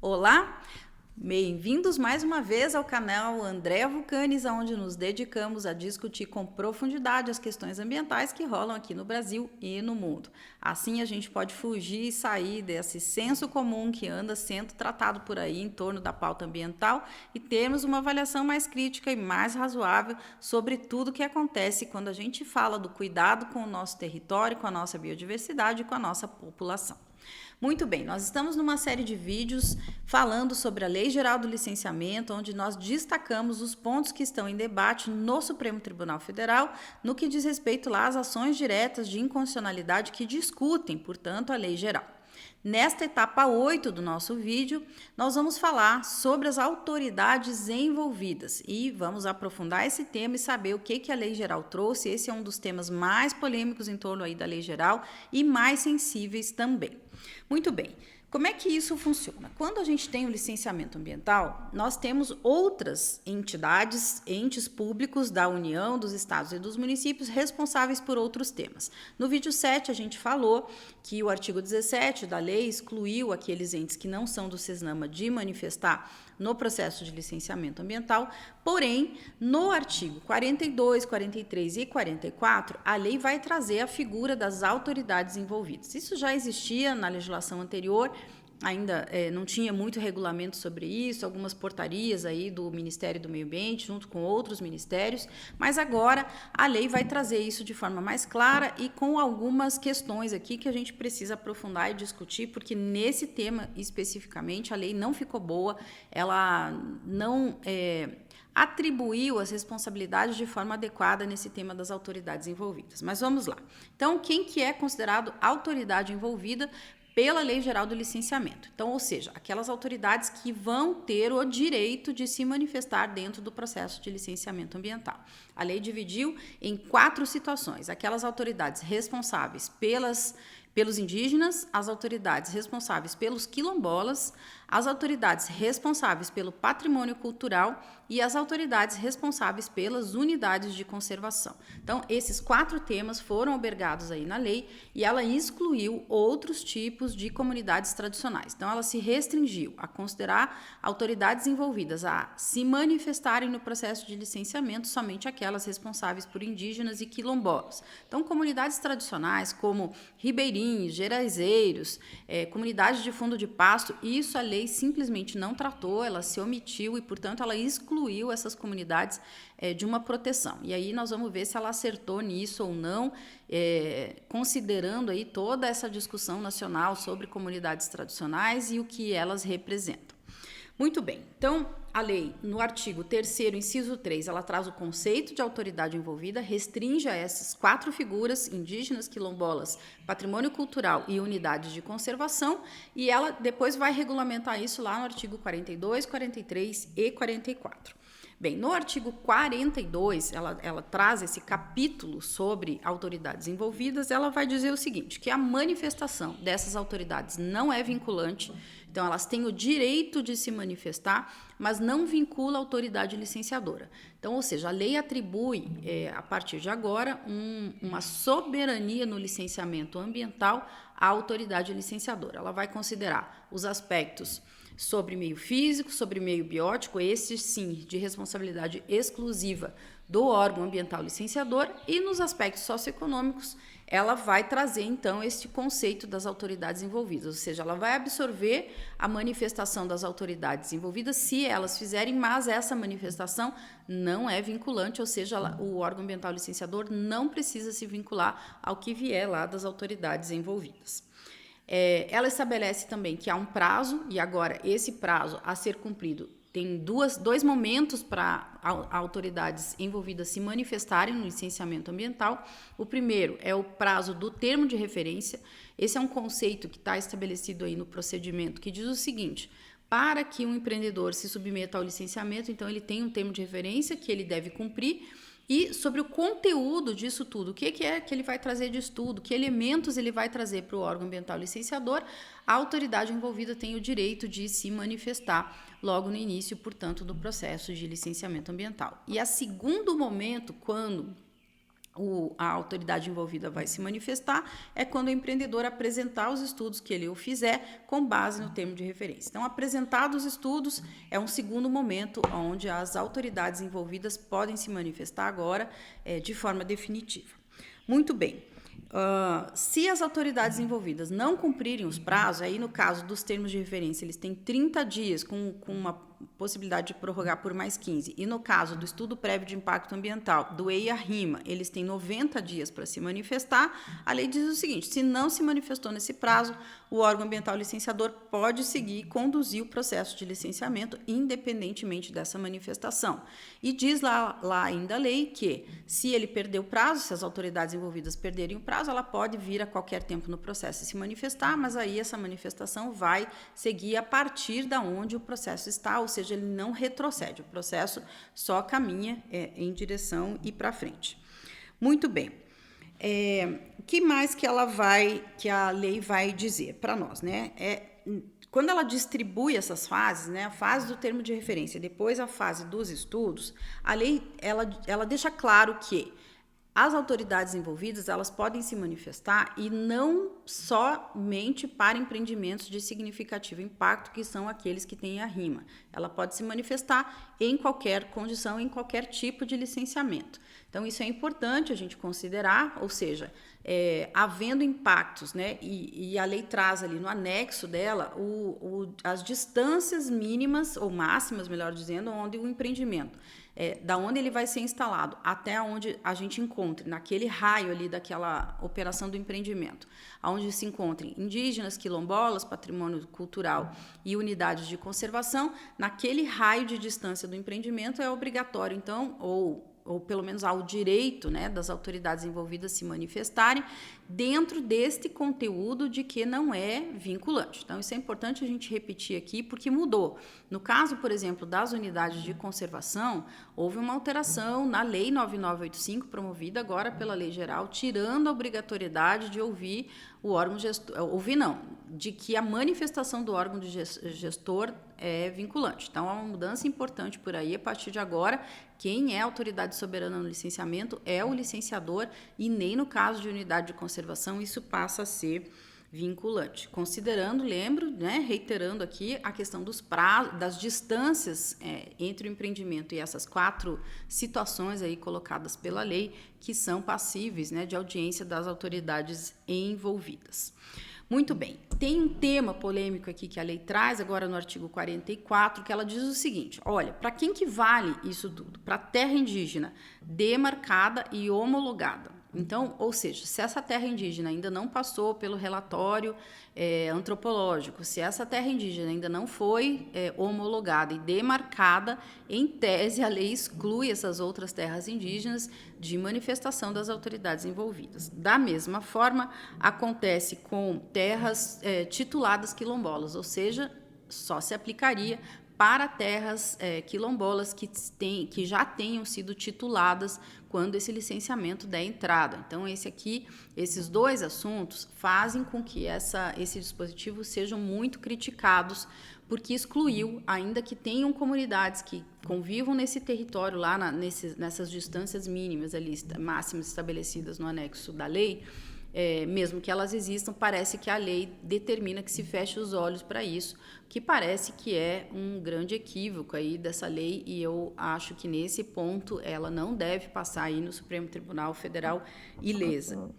Olá, bem-vindos mais uma vez ao canal Andréa Vulcanes, onde nos dedicamos a discutir com profundidade as questões ambientais que rolam aqui no Brasil e no mundo. Assim a gente pode fugir e sair desse senso comum que anda sendo tratado por aí em torno da pauta ambiental e termos uma avaliação mais crítica e mais razoável sobre tudo o que acontece quando a gente fala do cuidado com o nosso território, com a nossa biodiversidade e com a nossa população. Muito bem, nós estamos numa série de vídeos falando sobre a Lei Geral do Licenciamento, onde nós destacamos os pontos que estão em debate no Supremo Tribunal Federal, no que diz respeito lá às ações diretas de inconstitucionalidade que discutem, portanto, a Lei Geral. Nesta etapa 8 do nosso vídeo, nós vamos falar sobre as autoridades envolvidas e vamos aprofundar esse tema e saber o que a Lei Geral trouxe. Esse é um dos temas mais polêmicos em torno aí da Lei Geral e mais sensíveis também. Muito bem. Como é que isso funciona? Quando a gente tem o licenciamento ambiental, nós temos outras entidades, entes públicos da União, dos estados e dos municípios responsáveis por outros temas. No vídeo 7, a gente falou que o artigo 17 da lei excluiu aqueles entes que não são do CESNAMA de manifestar no processo de licenciamento ambiental, porém, no artigo 42, 43 e 44, a lei vai trazer a figura das autoridades envolvidas. Isso já existia na legislação anterior, ainda não tinha muito regulamento sobre isso, algumas portarias aí do Ministério do Meio Ambiente, junto com outros ministérios, mas agora a lei vai trazer isso de forma mais clara e com algumas questões aqui que a gente precisa aprofundar e discutir, porque nesse tema especificamente a lei não ficou boa, ela não atribuiu as responsabilidades de forma adequada nesse tema das autoridades envolvidas. Mas vamos lá. Então, quem que é considerado autoridade envolvida pela Lei Geral do Licenciamento? Então, ou seja, aquelas autoridades que vão ter o direito de se manifestar dentro do processo de licenciamento ambiental. A lei dividiu em 4 situações: aquelas autoridades responsáveis pelos indígenas, as autoridades responsáveis pelos quilombolas, as autoridades responsáveis pelo patrimônio cultural e as autoridades responsáveis pelas unidades de conservação. Então, esses 4 temas foram albergados aí na lei e ela excluiu outros tipos de comunidades tradicionais. Então, ela se restringiu a considerar autoridades envolvidas a se manifestarem no processo de licenciamento somente aquelas responsáveis por indígenas e quilombolas. Então, comunidades tradicionais como ribeirinhos, geraizeiros, comunidades de fundo de pasto, isso a lei simplesmente não tratou, ela se omitiu e, portanto, ela excluiu essas comunidades de uma proteção. E aí nós vamos ver se ela acertou nisso ou não, considerando aí toda essa discussão nacional sobre comunidades tradicionais e o que elas representam. Muito bem, então a lei, no artigo 3º, inciso 3, ela traz o conceito de autoridade envolvida, restringe a essas 4 figuras: indígenas, quilombolas, patrimônio cultural e unidades de conservação, e ela depois vai regulamentar isso lá no artigo 42, 43 e 44. Bem, no artigo 42, ela traz esse capítulo sobre autoridades envolvidas, ela vai dizer o seguinte, que a manifestação dessas autoridades não é vinculante, então elas têm o direito de se manifestar, mas não vincula a autoridade licenciadora. Então, ou seja, a lei atribui, a partir de agora, uma soberania no licenciamento ambiental à autoridade licenciadora. Ela vai considerar os aspectos sobre meio físico, sobre meio biótico, esses sim, de responsabilidade exclusiva do órgão ambiental licenciador, e nos aspectos socioeconômicos, ela vai trazer, então, este conceito das autoridades envolvidas, ou seja, ela vai absorver a manifestação das autoridades envolvidas se elas fizerem, mas essa manifestação não é vinculante, ou seja, o órgão ambiental licenciador não precisa se vincular ao que vier lá das autoridades envolvidas. Ela estabelece também que há um prazo, e agora esse prazo a ser cumprido tem dois momentos para autoridades envolvidas se manifestarem no licenciamento ambiental. O primeiro é o prazo do termo de referência. Esse é um conceito que está estabelecido aí no procedimento, que diz o seguinte: para que um empreendedor se submeta ao licenciamento, então ele tem um termo de referência que ele deve cumprir. E sobre o conteúdo disso tudo, o que é que ele vai trazer de estudo, que elementos ele vai trazer para o órgão ambiental licenciador, a autoridade envolvida tem o direito de se manifestar logo no início, portanto, do processo de licenciamento ambiental. E a segundo momento, quando a autoridade envolvida vai se manifestar é quando o empreendedor apresentar os estudos que ele o fizer com base no termo de referência. Então, apresentados os estudos é um segundo momento onde as autoridades envolvidas podem se manifestar agora de forma definitiva. Muito bem. Se as autoridades envolvidas não cumprirem os prazos, aí no caso dos termos de referência, eles têm 30 dias com uma possibilidade de prorrogar por mais 15. E no caso do estudo prévio de impacto ambiental, do EIA-RIMA, eles têm 90 dias para se manifestar. A lei diz o seguinte: se não se manifestou nesse prazo, o órgão ambiental licenciador pode seguir e conduzir o processo de licenciamento independentemente dessa manifestação. E diz lá ainda a lei que, se ele perder o prazo, se as autoridades envolvidas perderem o prazo, ela pode vir a qualquer tempo no processo e se manifestar, mas aí essa manifestação vai seguir a partir da onde o processo está, ou seja, ele não retrocede, o processo só caminha em direção e para frente. Muito bem. O que mais que a lei vai dizer para nós, né? Quando ela distribui essas fases, né, a fase do termo de referência, depois a fase dos estudos, a lei ela deixa claro que as autoridades envolvidas, elas podem se manifestar e não somente para empreendimentos de significativo impacto, que são aqueles que têm a RIMA. Ela pode se manifestar em qualquer condição, em qualquer tipo de licenciamento. Então, isso é importante a gente considerar, ou seja, havendo impactos, né, e a lei traz ali no anexo dela as distâncias mínimas ou máximas, melhor dizendo, onde o empreendimento da onde ele vai ser instalado até onde a gente encontre, naquele raio ali daquela operação do empreendimento, onde se encontrem indígenas, quilombolas, patrimônio cultural e unidades de conservação, naquele raio de distância do empreendimento é obrigatório, então, ou pelo menos há o direito, né, das autoridades envolvidas se manifestarem dentro deste conteúdo de que não é vinculante. Então, isso é importante a gente repetir aqui, porque mudou. No caso, por exemplo, das unidades de conservação, houve uma alteração na Lei 9985, promovida agora pela Lei Geral, tirando a obrigatoriedade de ouvir o órgão gestor, de que a manifestação do órgão de gestor é vinculante. Então, há uma mudança importante por aí. A partir de agora, quem é autoridade soberana no licenciamento é o licenciador e nem no caso de unidade de conservação isso passa a ser vinculante. Considerando, lembro, né, reiterando aqui a questão dos prazos, das distâncias entre o empreendimento e essas 4 situações aí colocadas pela lei que são passíveis, né, de audiência das autoridades envolvidas. Muito bem, tem um tema polêmico aqui que a lei traz, agora no artigo 44, que ela diz o seguinte: olha, para quem que vale isso tudo? Para terra indígena demarcada e homologada. Então, ou seja, se essa terra indígena ainda não passou pelo relatório antropológico, se essa terra indígena ainda não foi homologada e demarcada, em tese a lei exclui essas outras terras indígenas de manifestação das autoridades envolvidas. Da mesma forma, acontece com terras tituladas quilombolas, ou seja, só se aplicaria para terras quilombolas que já tenham sido tituladas quando esse licenciamento der entrada. Então, esses 2 assuntos fazem com que esse dispositivo sejam muito criticados, porque excluiu, ainda que tenham comunidades que convivam nesse território lá nessas distâncias mínimas ali, máximas estabelecidas no anexo da lei, mesmo que elas existam, parece que a lei determina que se feche os olhos para isso, que parece que é um grande equívoco aí dessa lei, e eu acho que nesse ponto ela não deve passar aí no Supremo Tribunal Federal ilesa.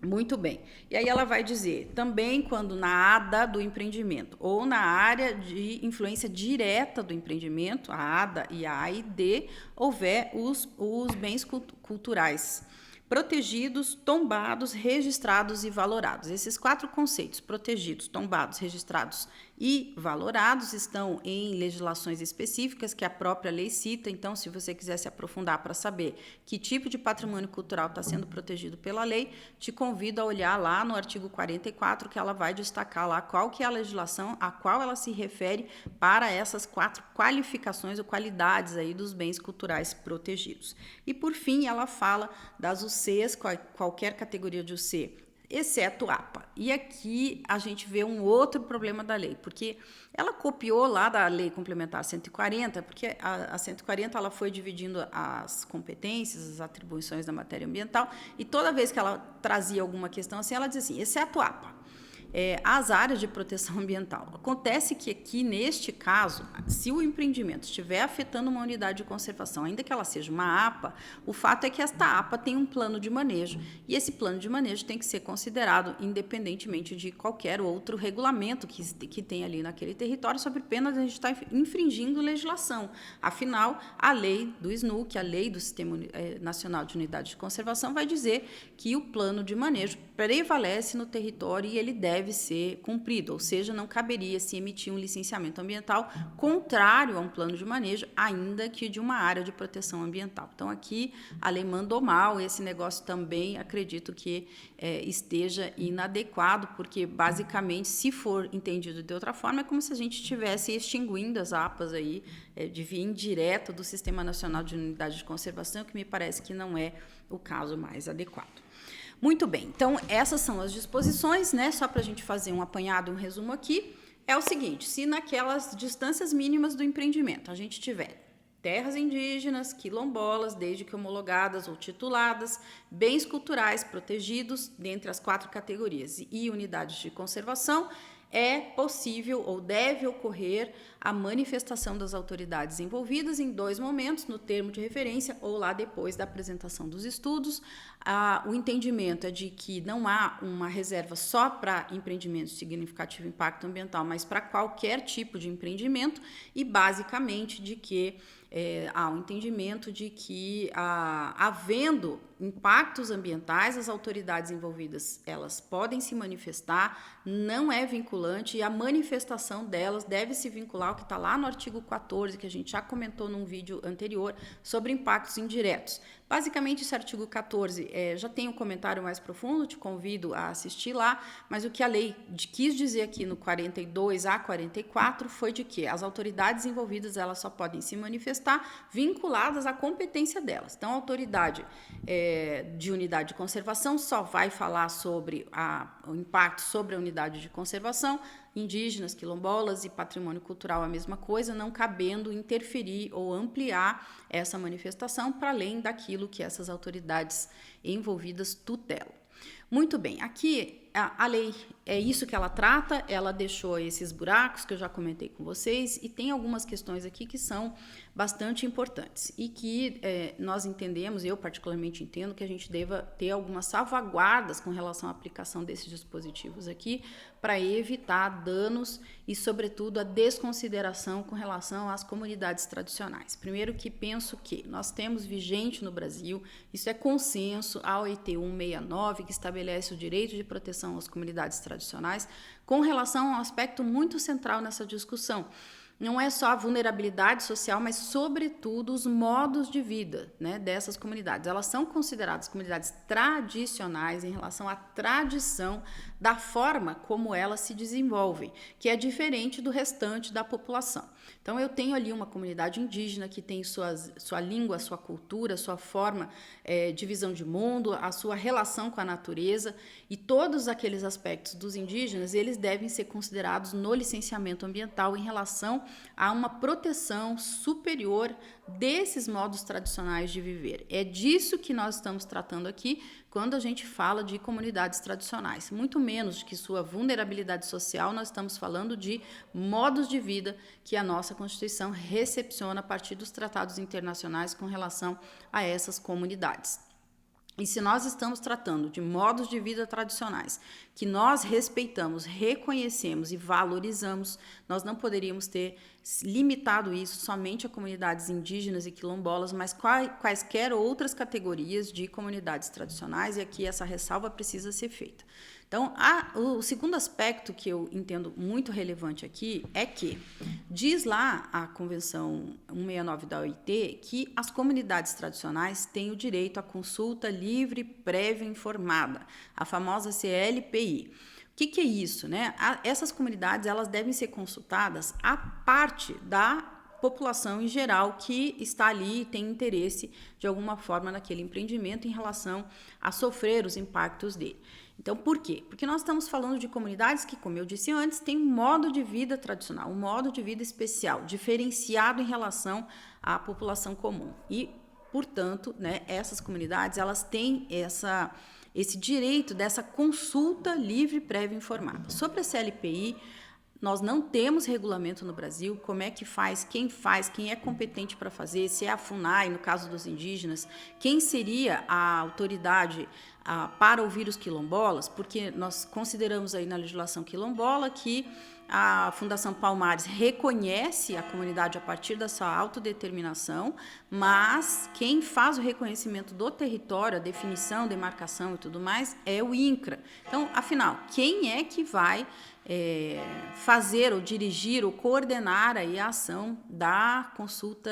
Muito bem. E aí ela vai dizer, também quando na ADA do empreendimento ou na área de influência direta do empreendimento, a ADA e a AID, houver os bens culturais protegidos, tombados, registrados e valorados. Esses 4 conceitos, protegidos, tombados, registrados e valorados, estão em legislações específicas que a própria lei cita. Então, se você quiser se aprofundar para saber que tipo de patrimônio cultural está sendo protegido pela lei, te convido a olhar lá no artigo 44, que ela vai destacar lá qual que é a legislação a qual ela se refere para essas 4 qualificações ou qualidades aí dos bens culturais protegidos. E, por fim, ela fala das UCs, qualquer categoria de UC exceto APA. E aqui a gente vê um outro problema da lei, porque ela copiou lá da Lei Complementar 140, porque a 140 ela foi dividindo as competências, as atribuições da matéria ambiental, e toda vez que ela trazia alguma questão assim, ela dizia assim, exceto APA. As áreas de proteção ambiental. Acontece que aqui, neste caso, se o empreendimento estiver afetando uma unidade de conservação, ainda que ela seja uma APA, o fato é que esta APA tem um plano de manejo, e esse plano de manejo tem que ser considerado independentemente de qualquer outro regulamento que tem ali naquele território, sob pena de a gente estar infringindo legislação. Afinal, a lei do SNUC, a lei do Sistema Nacional de Unidade de Conservação, vai dizer que o plano de manejo prevalece no território e ele deve ser cumprido, ou seja, não caberia se emitir um licenciamento ambiental contrário a um plano de manejo, ainda que de uma área de proteção ambiental. Então, aqui a lei mandou mal, esse negócio também acredito que esteja inadequado, porque basicamente, se for entendido de outra forma, é como se a gente estivesse extinguindo as APAs aí, de via indireta do Sistema Nacional de Unidade de Conservação, que me parece que não é o caso mais adequado. Muito bem, então essas são as disposições, né? Só para a gente fazer um apanhado, um resumo aqui, é o seguinte: se naquelas distâncias mínimas do empreendimento a gente tiver terras indígenas, quilombolas, desde que homologadas ou tituladas, bens culturais protegidos, dentre as 4 categorias, e unidades de conservação, é possível ou deve ocorrer a manifestação das autoridades envolvidas em 2 momentos, no termo de referência ou lá depois da apresentação dos estudos. O entendimento é de que não há uma reserva só para empreendimentos de significativo impacto ambiental, mas para qualquer tipo de empreendimento, e basicamente de que há um entendimento de que, havendo impactos ambientais, as autoridades envolvidas elas podem se manifestar, não é vinculante, e a manifestação delas deve se vincular ao que está lá no artigo 14, que a gente já comentou num vídeo anterior, sobre impactos indiretos. Basicamente, esse artigo 14 já tem um comentário mais profundo, te convido a assistir lá, mas o que a lei quis dizer aqui no 42 a 44 foi de que as autoridades envolvidas elas só podem se manifestar vinculadas à competência delas. Então, a autoridade de unidade de conservação só vai falar sobre o impacto sobre a unidade de conservação, indígenas, quilombolas e patrimônio cultural a mesma coisa, não cabendo interferir ou ampliar essa manifestação para além daquilo que essas autoridades envolvidas tutelam. Muito bem, aqui a lei é isso que ela trata, ela deixou esses buracos que eu já comentei com vocês, e tem algumas questões aqui que são bastante importantes e que nós entendemos, eu particularmente entendo, que a gente deva ter algumas salvaguardas com relação à aplicação desses dispositivos aqui, para evitar danos e, sobretudo, a desconsideração com relação às comunidades tradicionais. Primeiro que penso que nós temos vigente no Brasil, isso é consenso, a OIT 169, que estabelece o direito de proteção às comunidades tradicionais, com relação a um aspecto muito central nessa discussão. Não é só a vulnerabilidade social, mas, sobretudo, os modos de vida, né, dessas comunidades. Elas são consideradas comunidades tradicionais em relação à tradição da forma como elas se desenvolvem, que é diferente do restante da população. Então, eu tenho ali uma comunidade indígena que tem sua língua, sua cultura, sua forma de visão de mundo, a sua relação com a natureza, e todos aqueles aspectos dos indígenas, eles devem ser considerados no licenciamento ambiental em relação a uma proteção superior desses modos tradicionais de viver. É disso que nós estamos tratando aqui quando a gente fala de comunidades tradicionais. Muito menos de que sua vulnerabilidade social, nós estamos falando de modos de vida que a nossa Constituição recepciona a partir dos tratados internacionais com relação a essas comunidades. E se nós estamos tratando de modos de vida tradicionais que nós respeitamos, reconhecemos e valorizamos, nós não poderíamos ter limitado isso somente a comunidades indígenas e quilombolas, mas quaisquer outras categorias de comunidades tradicionais, e aqui essa ressalva precisa ser feita. Então, o segundo aspecto que eu entendo muito relevante aqui é que diz lá a Convenção 169 da OIT que as comunidades tradicionais têm o direito à consulta livre, prévia e informada, a famosa CLPI. O que é isso, né? Essas comunidades elas devem ser consultadas à parte da população em geral que está ali e tem interesse de alguma forma naquele empreendimento em relação a sofrer os impactos dele. Então, por quê? Porque nós estamos falando de comunidades que, como eu disse antes, têm um modo de vida tradicional, um modo de vida especial, diferenciado em relação à população comum. E, portanto, né, essas comunidades, elas têm esse direito dessa consulta livre, prévia e informada. Sobre a CLPI, nós não temos regulamento no Brasil, como é que faz, quem é competente para fazer, se é a FUNAI, no caso dos indígenas, quem seria a autoridade para ouvir os quilombolas, porque nós consideramos aí na legislação quilombola que a Fundação Palmares reconhece a comunidade a partir da sua autodeterminação, mas quem faz o reconhecimento do território, a definição, demarcação e tudo mais, é o INCRA. Então, afinal, quem é que vai fazer ou dirigir ou coordenar aí a ação da consulta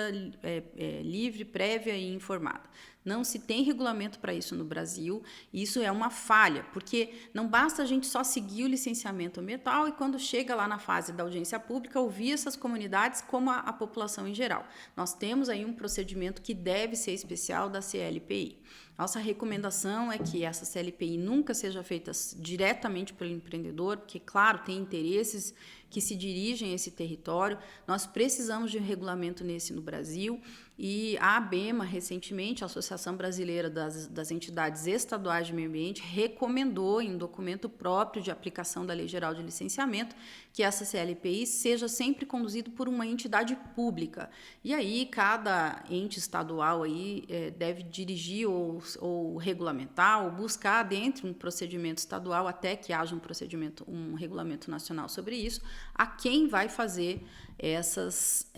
livre, prévia e informada? Não se tem regulamento para isso no Brasil, e isso é uma falha, porque não basta a gente só seguir o licenciamento ambiental e quando chega lá na fase da audiência pública ouvir essas comunidades como a população em geral. Nós temos aí um procedimento que deve ser especial da CLPI. Nossa recomendação é que essa CLPI nunca seja feita diretamente pelo empreendedor, porque, claro, tem interesses que se dirigem a esse território. Nós precisamos de um regulamento no Brasil e a ABEMA, recentemente, a Associação Brasileira das Entidades Estaduais de Meio Ambiente, recomendou em um documento próprio de aplicação da Lei Geral de Licenciamento que essa CLPI seja sempre conduzida por uma entidade pública. E aí, cada ente estadual aí, deve dirigir ou regulamentar ou buscar dentro um procedimento estadual até que haja um regulamento nacional sobre isso, a quem vai fazer essas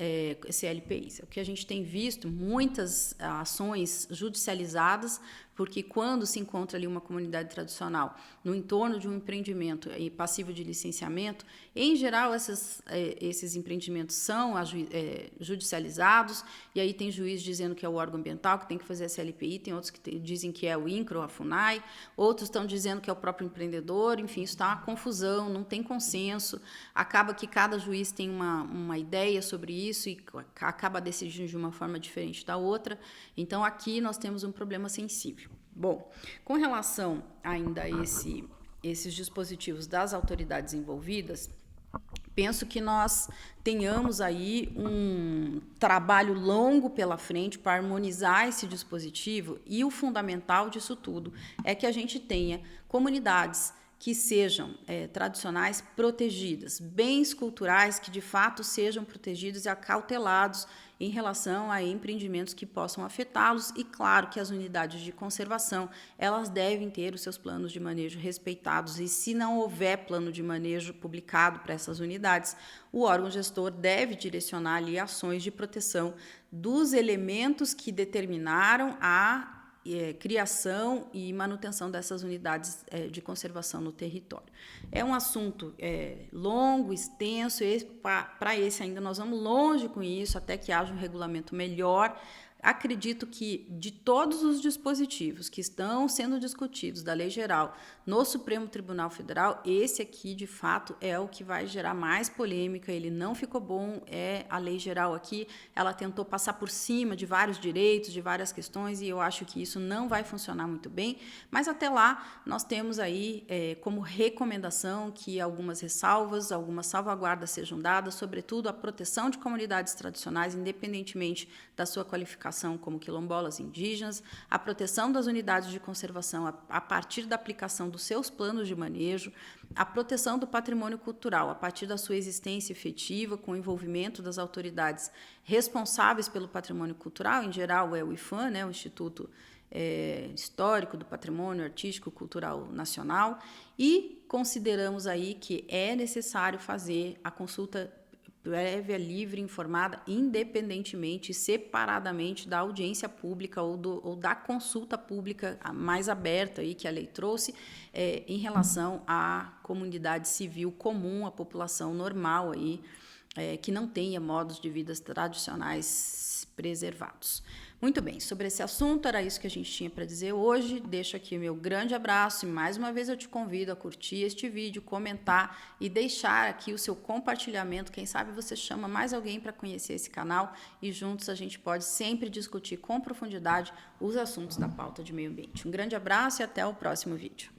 CLPIs. O que a gente tem visto, muitas ações judicializadas, porque quando se encontra ali uma comunidade tradicional no entorno de um empreendimento passivo de licenciamento, em geral esses empreendimentos são judicializados, e aí tem juiz dizendo que é o órgão ambiental que tem que fazer a CLPI, tem outros que dizem que é o INCRA ou a FUNAI, outros estão dizendo que é o próprio empreendedor, enfim, isso está uma confusão, não tem consenso, acaba que cada juiz tem uma ideia sobre isso e acaba decidindo de uma forma diferente da outra. Então, aqui nós temos um problema sensível. Bom, com relação ainda a esses dispositivos das autoridades envolvidas, penso que nós tenhamos aí um trabalho longo pela frente para harmonizar esse dispositivo, e o fundamental disso tudo é que a gente tenha comunidades que sejam tradicionais protegidas, bens culturais que de fato sejam protegidos e acautelados em relação a empreendimentos que possam afetá-los, e claro que as unidades de conservação, elas devem ter os seus planos de manejo respeitados, e se não houver plano de manejo publicado para essas unidades, o órgão gestor deve direcionar ali ações de proteção dos elementos que determinaram a criação e manutenção dessas unidades de conservação no território. É um assunto longo, extenso, para esse ainda nós vamos longe com isso, até que haja um regulamento melhor. Acredito que de todos os dispositivos que estão sendo discutidos da Lei Geral no Supremo Tribunal Federal, esse aqui, de fato, é o que vai gerar mais polêmica, ele não ficou bom, a Lei Geral aqui, ela tentou passar por cima de vários direitos, de várias questões, e eu acho que isso não vai funcionar muito bem, mas até lá nós temos aí como recomendação que algumas ressalvas, algumas salvaguardas sejam dadas, sobretudo a proteção de comunidades tradicionais, independentemente da sua qualificação como quilombolas indígenas, a proteção das unidades de conservação a partir da aplicação dos seus planos de manejo, a proteção do patrimônio cultural a partir da sua existência efetiva, com o envolvimento das autoridades responsáveis pelo patrimônio cultural, em geral é o IPHAN, né, o Instituto Histórico do Patrimônio Artístico e Cultural Nacional, e consideramos aí que é necessário fazer a consulta prévia, livre, informada, independentemente, separadamente da audiência pública ou da consulta pública mais aberta aí que a lei trouxe em relação à comunidade civil comum, à população normal aí, que não tenha modos de vida tradicionais preservados. Muito bem, sobre esse assunto era isso que a gente tinha para dizer hoje. Deixo aqui o meu grande abraço e mais uma vez eu te convido a curtir este vídeo, comentar e deixar aqui o seu compartilhamento. Quem sabe você chama mais alguém para conhecer esse canal e juntos a gente pode sempre discutir com profundidade os assuntos da pauta de meio ambiente. Um grande abraço e até o próximo vídeo.